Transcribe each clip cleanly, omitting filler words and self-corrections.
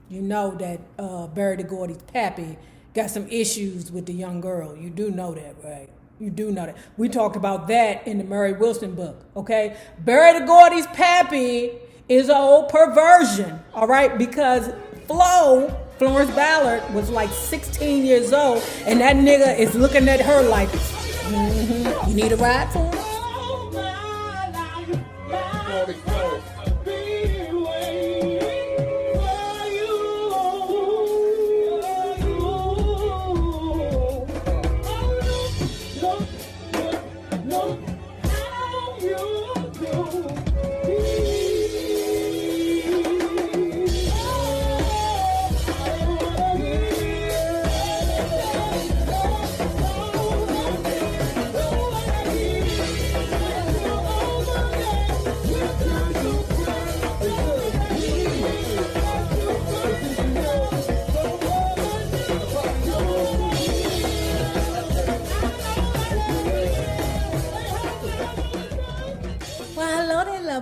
you know that Barry the Gordy's Pappy got some issues with the young girl. You do know that, right? You do know that. We talked about that in the Murray Wilson book, okay? Barry the Gordy's Pappy is an old perversion, all right? Because Florence Ballard, was like 16 years old, and that nigga is looking at her like, you need a ride for him?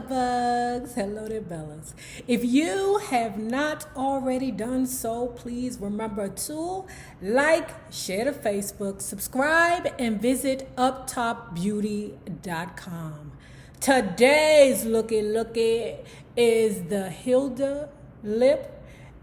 Bugs. Hello there, Bellas. If you have not already done so, please remember to like, share to Facebook, subscribe, and visit uptopbeauty.com. Today's looky is the Hilda Lip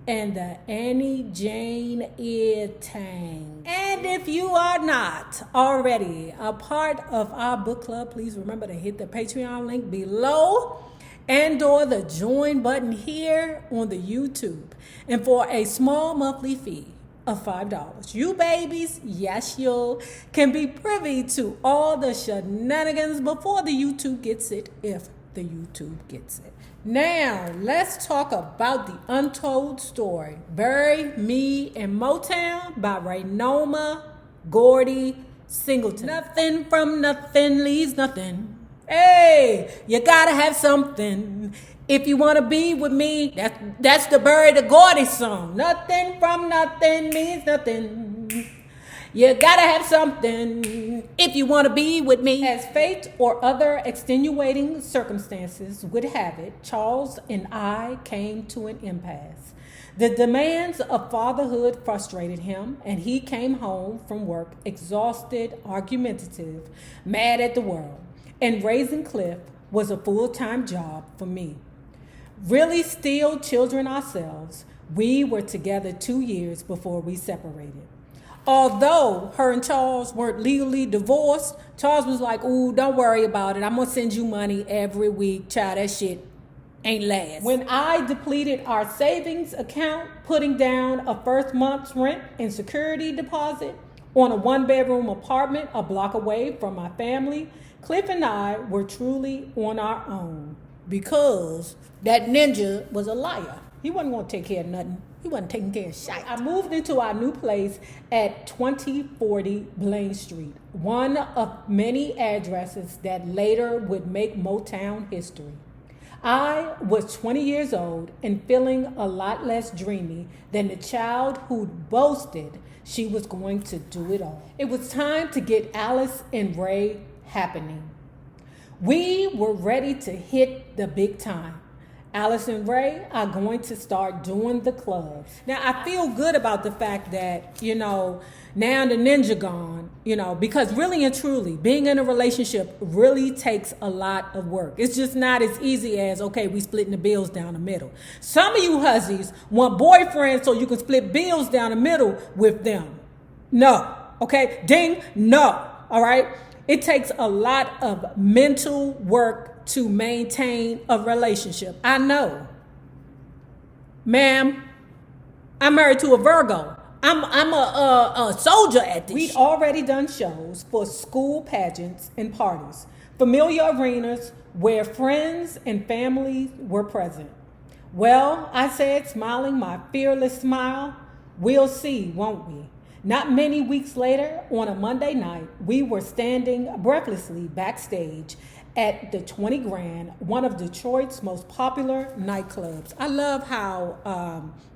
and the Annie Jane Ear Tang. And if you are not already a part of our book club, please remember to hit the Patreon link below and or the join button here on the YouTube. And for a small monthly fee of $5, you babies, yes you, can be privy to all the shenanigans before the YouTube gets it, if the YouTube gets it. Now, let's talk about the Untold Story, Bury Me in Motown by Raynoma Gordy Singleton. Nothing from nothing leaves nothing. Hey, you gotta have something. If you wanna be with me, that's the Bury the Gordy song. Nothing from nothing means nothing. You gotta have something if you want to be with me. As fate or other extenuating circumstances would have it, Charles and I came to an impasse. The demands of fatherhood frustrated him, and he came home from work exhausted, argumentative, mad at the world. And raising Cliff was a full-time job for me. Really still children ourselves, we were together 2 years before we separated. Although her and Charles weren't legally divorced, Charles was like, ooh, don't worry about it. I'm going to send you money every week. Child, that shit ain't last. When I depleted our savings account, putting down a first month's rent and security deposit on a one-bedroom apartment a block away from my family, Cliff and I were truly on our own because that ninja was a liar. He wasn't going to take care of nothing. He wasn't taking care of shit. I moved into our new place at 2040 Blaine Street, one of many addresses that later would make Motown history. I was 20 years old and feeling a lot less dreamy than the child who boasted she was going to do it all. It was time to get Alice and Ray happening. We were ready to hit the big time. Alice and Ray are going to start doing the clubs. Now, I feel good about the fact that, now the ninja gone, because really and truly, being in a relationship really takes a lot of work. It's just not as easy as, okay, we splitting the bills down the middle. Some of you hussies want boyfriends so you can split bills down the middle with them. No, okay? Ding, no, all right? It takes a lot of mental work to maintain a relationship. I know. Ma'am, I'm married to a Virgo. I'm a soldier at this. We'd already done shows for school pageants and parties, familiar arenas where friends and families were present. Well, I said, smiling my fearless smile, we'll see, won't we? Not many weeks later, on a Monday night, we were standing breathlessly backstage at the 20 Grand, one of Detroit's most popular nightclubs. I love how,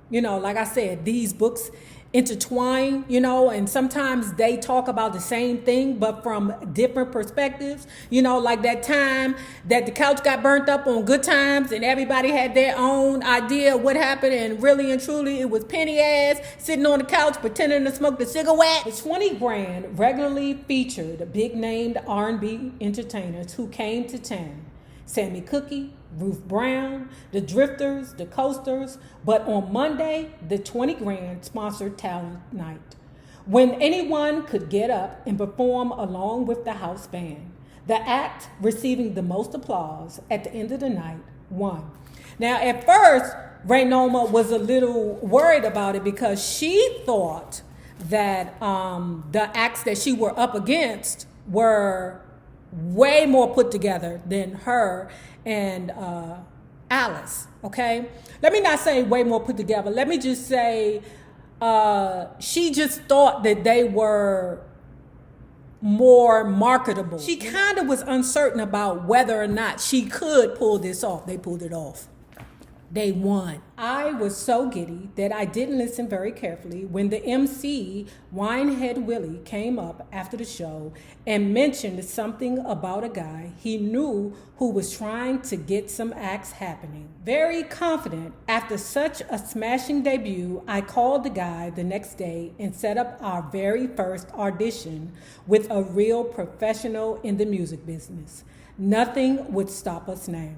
like I said, these books intertwine, you know, and sometimes they talk about the same thing, but from different perspectives, you know, like that time that the couch got burnt up on Good Times and everybody had their own idea of what happened, and really and truly it was Penny ass sitting on the couch pretending to smoke the cigarette. The 20 Grand regularly featured big named R&B entertainers who came to town. Sammy Cookie, Ruth Brown, the Drifters, the Coasters, but on Monday, the 20 Grand sponsored Talent Night, when anyone could get up and perform along with the house band. The act receiving the most applause at the end of the night won. Now, at first, Raynoma was a little worried about it because she thought that the acts that she were up against were way more put together than her and Alice, okay? Let me not say way more put together. Let me just say she just thought that they were more marketable. She kind of was uncertain about whether or not she could pull this off. They pulled it off. They won. I was so giddy that I didn't listen very carefully when the MC, Winehead Willie, came up after the show and mentioned something about a guy he knew who was trying to get some acts happening. Very confident, after such a smashing debut, I called the guy the next day and set up our very first audition with a real professional in the music business. Nothing would stop us now.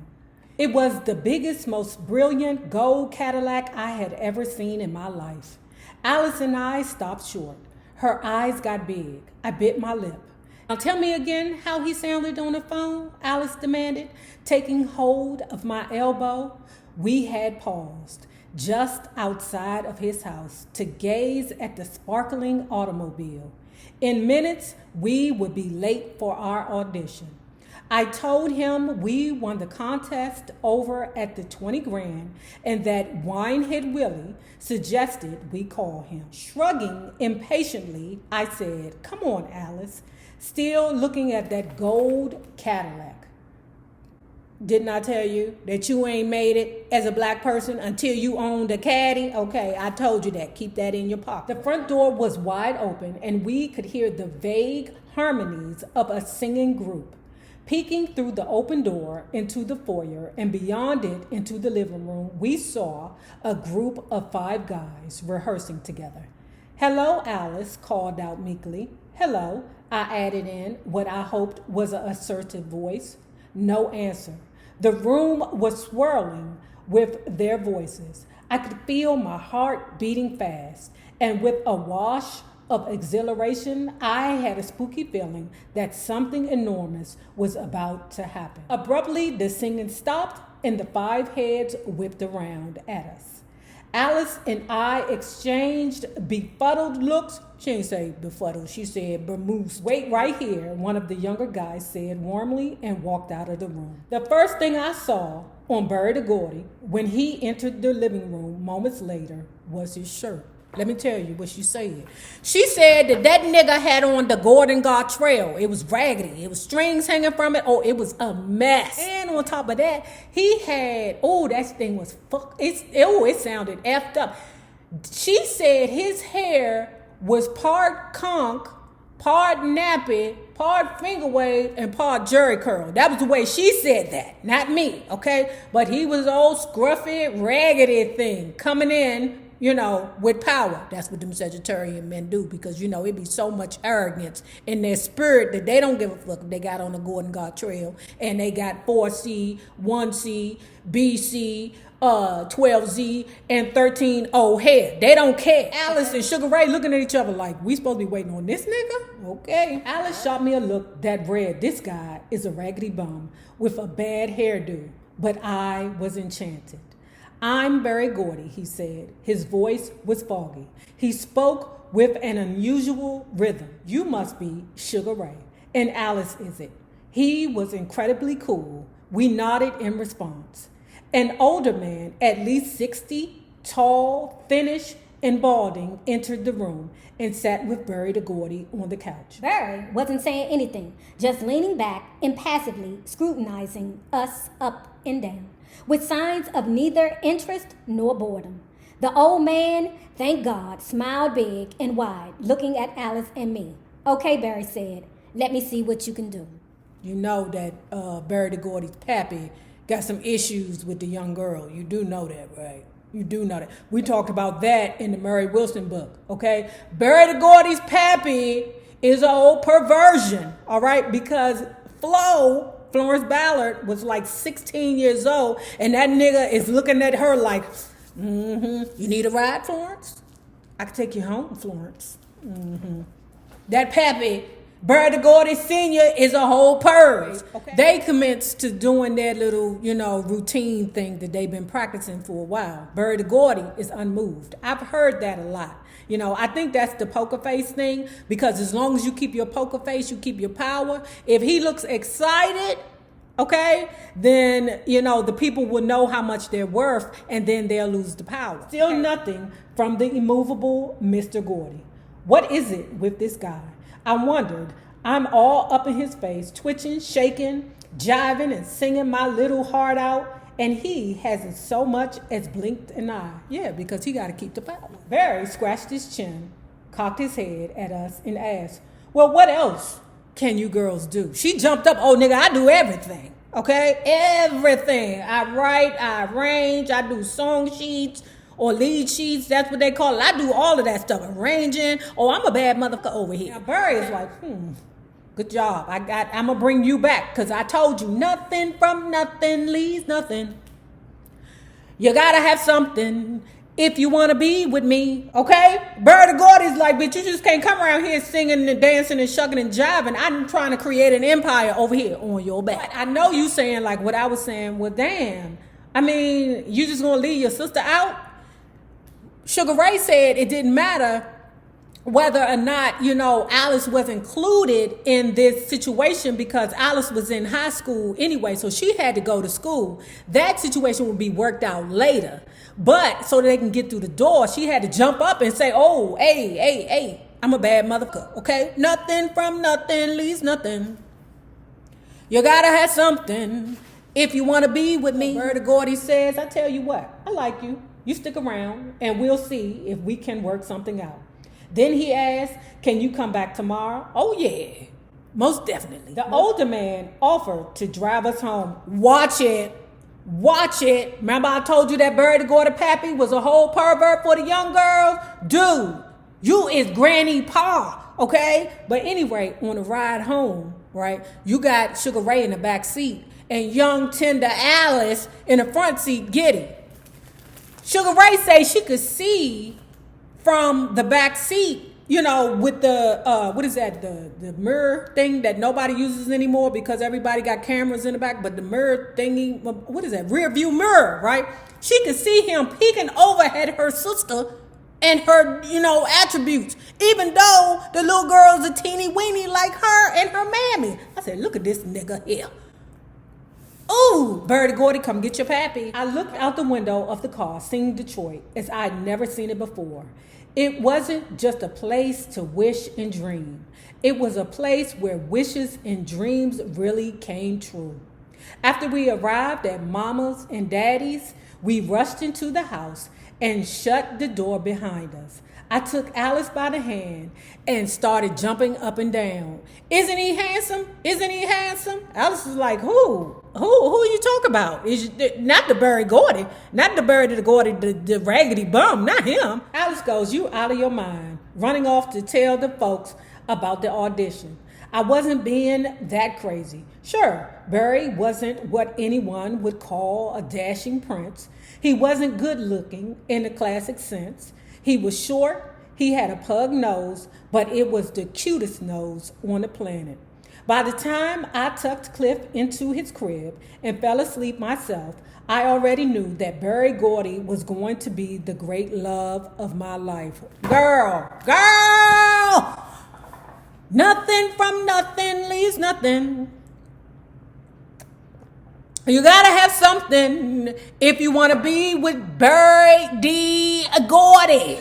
It was the biggest, most brilliant gold Cadillac I had ever seen in my life. Alice and I stopped short. Her eyes got big. I bit my lip. Now tell me again how he sounded on the phone, Alice demanded, taking hold of my elbow. We had paused just outside of his house to gaze at the sparkling automobile. In minutes, we would be late for our audition. I told him we won the contest over at the 20 Grand and that Winehead Willie suggested we call him. Shrugging impatiently, I said, "Come on, Alice," still looking at that gold Cadillac. Didn't I tell you that you ain't made it as a black person until you owned a caddy? Okay, I told you that. Keep that in your pocket. The front door was wide open and we could hear the vague harmonies of a singing group. Peeking through the open door into the foyer and beyond it into the living room, we saw a group of 5 guys rehearsing together. "Hello, Alice," called out meekly. "Hello," I added in what I hoped was an assertive voice. No answer. The room was swirling with their voices. I could feel my heart beating fast, and with a wash of exhilaration, I had a spooky feeling that something enormous was about to happen. Abruptly, the singing stopped and the 5 heads whipped around at us. Alice and I exchanged befuddled looks. She didn't say befuddled, she said bemoose. "Wait right here," one of the younger guys said warmly and walked out of the room. The first thing I saw on Gordy when he entered the living room moments later was his shirt. Let me tell you what she said. She said that nigga had on the Gordon Trail. It was raggedy. It was strings hanging from it. Oh, it was a mess. And on top of that, he had, that thing was it sounded effed up. She said his hair was part conch, part nappy, part finger wave, and part jerry curl. That was the way she said that, not me, okay? But he was old scruffy, raggedy thing coming in, with power. That's what them Sagittarian men do, because, it be so much arrogance in their spirit that they don't give a fuck if they got on the Gordon Trail and they got 4C, 1C, BC, 12Z, and 13O head. They don't care. Alice and Sugar Ray looking at each other like, we supposed to be waiting on this nigga? Okay. Alice shot me a look that read, this guy is a raggedy bum with a bad hairdo, but I was enchanted. "I'm Gordy," he said. His voice was foggy. He spoke with an unusual rhythm. "You must be Sugar Ray." "And Alice is it." He was incredibly cool. We nodded in response. An older man, at least 60, tall, thinnish, and balding, entered the room and sat with Gordy on the couch. Barry wasn't saying anything, just leaning back impassively, scrutinizing us up and down, with signs of neither interest nor boredom. The old man thank God, smiled big and wide, looking at Alice and me. Okay, Barry said, let me see what you can do. You know that Barry the Gordy's Pappy got some issues with the young girl. You do know that, right? You do know that. We talked about that in the Murray Wilson book, okay? Barry the Gordy's Pappy is an old perversion, all right? Because Florence Ballard, was like 16 years old, and that nigga is looking at her like, you need a ride, Florence? I can take you home, Florence. That Pappy, Barry the Gordy Sr. is a whole purge. Okay. They commenced to doing their little, routine thing that they've been practicing for a while. Barry the Gordy is unmoved. I've heard that a lot. I think that's the poker face thing, because as long as you keep your poker face, you keep your power. If he looks excited, okay, then, the people will know how much they're worth, and then they'll lose the power. Still nothing from the immovable Mr. Gordy. What is it with this guy? I wondered. I'm all up in his face, twitching, shaking, jiving, and singing my little heart out, and he hasn't so much as blinked an eye. Yeah, because he got to keep the power. Barry scratched his chin, cocked his head at us, and asked, well, what else can you girls do? She jumped up. Oh, nigga, I do everything, okay? Everything. I write, I arrange, I do song sheets, or lead sheets, that's what they call it. I do all of that stuff, arranging. Oh, I'm a bad motherfucker over here. Now, Barry is like, good job. I'm going to bring you back, because I told you nothing from nothing leaves nothing. You got to have something if you want to be with me, okay? Barry the Gordy's like, bitch, you just can't come around here singing and dancing and shucking and jiving. I'm trying to create an empire over here on your back. I know you saying like what I was saying. Well, damn. I mean, you just going to leave your sister out? Sugar Ray said it didn't matter whether or not, Alice was included in this situation, because Alice was in high school anyway, so she had to go to school. That situation would be worked out later. But so they can get through the door, she had to jump up and say, oh, hey, I'm a bad motherfucker, okay? Nothing from nothing leaves nothing. You gotta have something if you want to be with me. Barry the Gordy says, I tell you what, I like you. You stick around, and we'll see if we can work something out. Then he asked, can you come back tomorrow? Oh, yeah, most definitely. The older man offered to drive us home. Watch it. Remember I told you that Barry the Gordy Pappy was a whole pervert for the young girls? Dude, you is Granny Pa, okay? But anyway, on the ride home, right, you got Sugar Ray in the back seat and young tender Alice in the front seat getting. Sugar Ray say she could see from the back seat, with the, what is that, the mirror thing that nobody uses anymore because everybody got cameras in the back, but the mirror thingy, what is that, rear view mirror, right? She could see him peeking over at her sister and her, attributes, even though the little girl's a teeny weeny like her and her mammy. I said, look at this nigga here. Ooh, Barry the Gordy, come get your pappy. I looked out the window of the car, seeing Detroit as I'd never seen it before. It wasn't just a place to wish and dream. It was a place where wishes and dreams really came true. After we arrived at Mama's and Daddy's, we rushed into the house and shut the door behind us. I took Alice by the hand and started jumping up and down. Isn't he handsome? Isn't he handsome? Alice was like, who you talk about? Not the Barry Gordy, not the Barry the Gordy, the raggedy bum, not him. Alice goes, you out of your mind, running off to tell the folks about the audition. I wasn't being that crazy. Sure, Barry wasn't what anyone would call a dashing prince. He wasn't good looking in the classic sense. He was short, he had a pug nose, but it was the cutest nose on the planet. By the time I tucked Cliff into his crib and fell asleep myself, I already knew that Barry Gordy was going to be the great love of my life. Girl, nothing from nothing leaves nothing. You gotta have something if you want to be with Barry D. Gordy.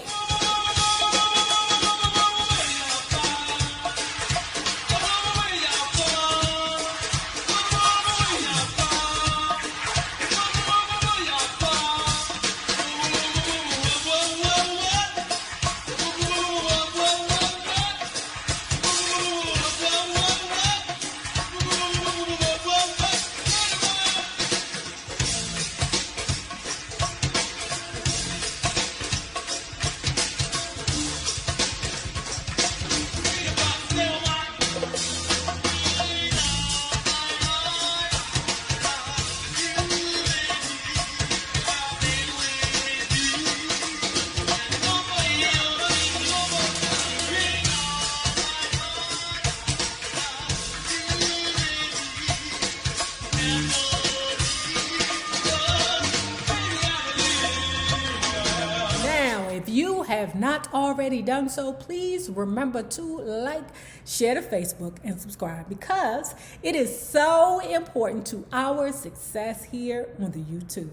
have not already done so, please remember to like, share to Facebook, and subscribe, because it is so important to our success here on the YouTube.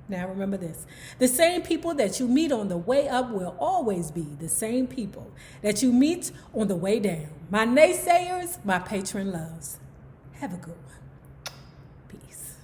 Now remember this, the same people that you meet on the way up will always be the same people that you meet on the way down. My naysayers, my patron loves. Have a good one.